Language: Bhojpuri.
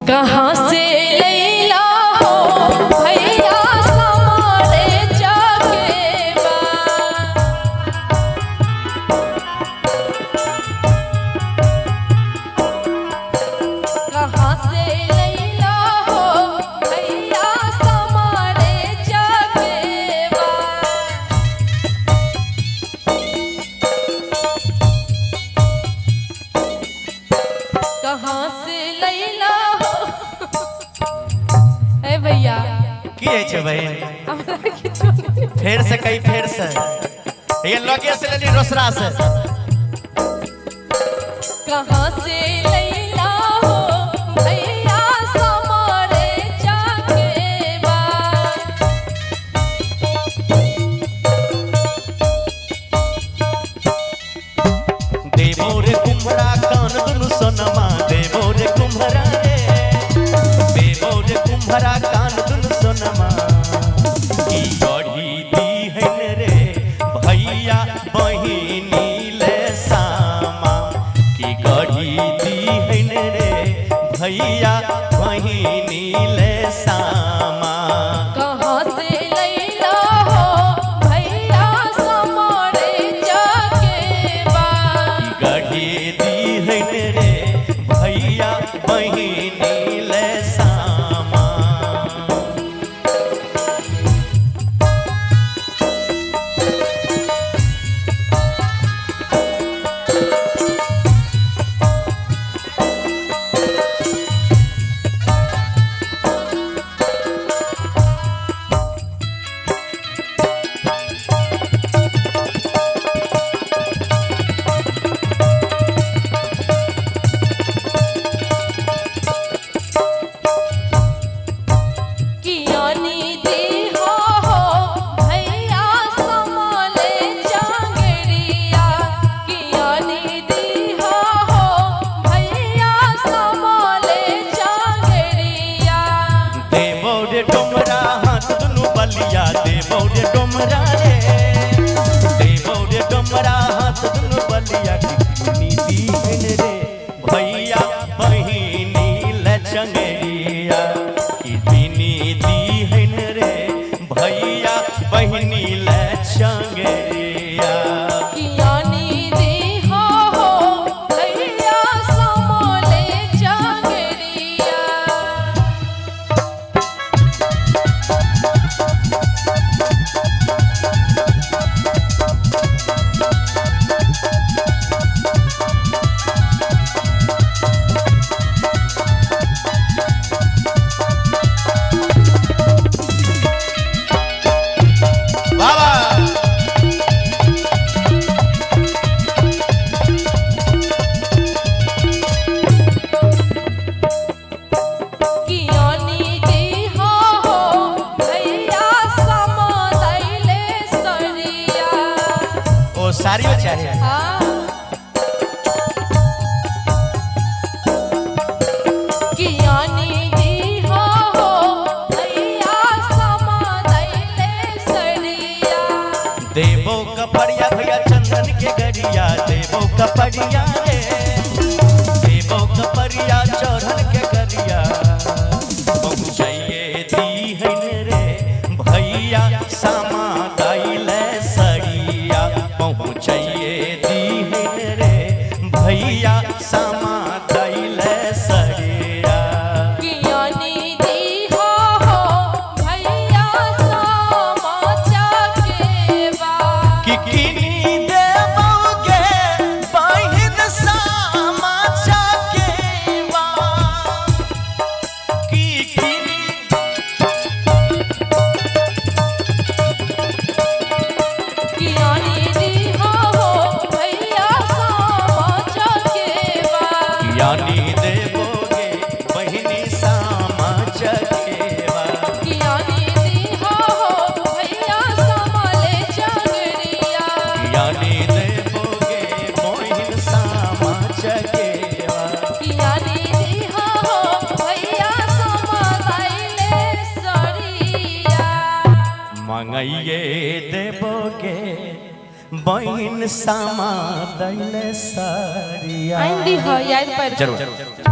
कहाँ से लैला हो भैया समारे जाके बा। कहाँ से लैला हो भैया समारे जाके बा। कहाँ से लैला हो ए भैया की है छे बहन हमरा किछो नहीं। फेर से कई फेर से ये लगे से लेनी रोसरा से कहाँ से लैला हो भैया समारे जाके बा। देवो रे कुम्हरा कान दुनु सोनमा देवो रे कुम्हरा रे देवो रे कुम्हरा कान दुनु सोनमा की गढ़ी दी है रे भैया बहिनी ले सामा की गढ़ी दी है रे भैया बहिनी ले सामा। कहाँ से लैला हो भैया समारे जाके बा। गढ़ी दी है रे भैया बहिनी ले सामा। कियानी दी हो भैया समाले जांगरिया। कियानी दी हो भैया समाले जांगरिया। देवो रे डोमरा हाथ दुनु बलिया देवो रे डोमरा रे देवो रे डोमरा हाथ दुनु बलिया की दी है रे भैया बहिनी ले चंगरिया की दीनी दी है रे भैया बहिनी ले चंगरिया। कियानी दी हो भैया समाले जांगरिया। बाबा कियानी दी हो भैया समादैले सरिया। ओ सारियो चाहिए कियानी दी हो भैया समादैले सरिया। देवो कपड़िया भैया चंदन के गरिया देवो कपड़िया रे देवो कपड़िया चढ़न के गरिया पहुँचाइए दी है रे भैया सामा दैले सरिया पहुँचाइए दी है रे भैया सामा दैले सरिया। कियानी दी हो भैया समाचा के बा। कि किनी देवोगे बहिन सामा के बा कि किनी कियानी दी हो भैया समाचा के बा। यानी देवोगे बहिनी सामा के बा कियानी दी हो भैया समाले जांगरिया। यानी देवोगे बहिन सामा के बा कियानी दी हो भैया समादैले सरिया। मंगइए देवोगे बहिन सामा दैले सरिया। आइन दी हो याद पर जरूर।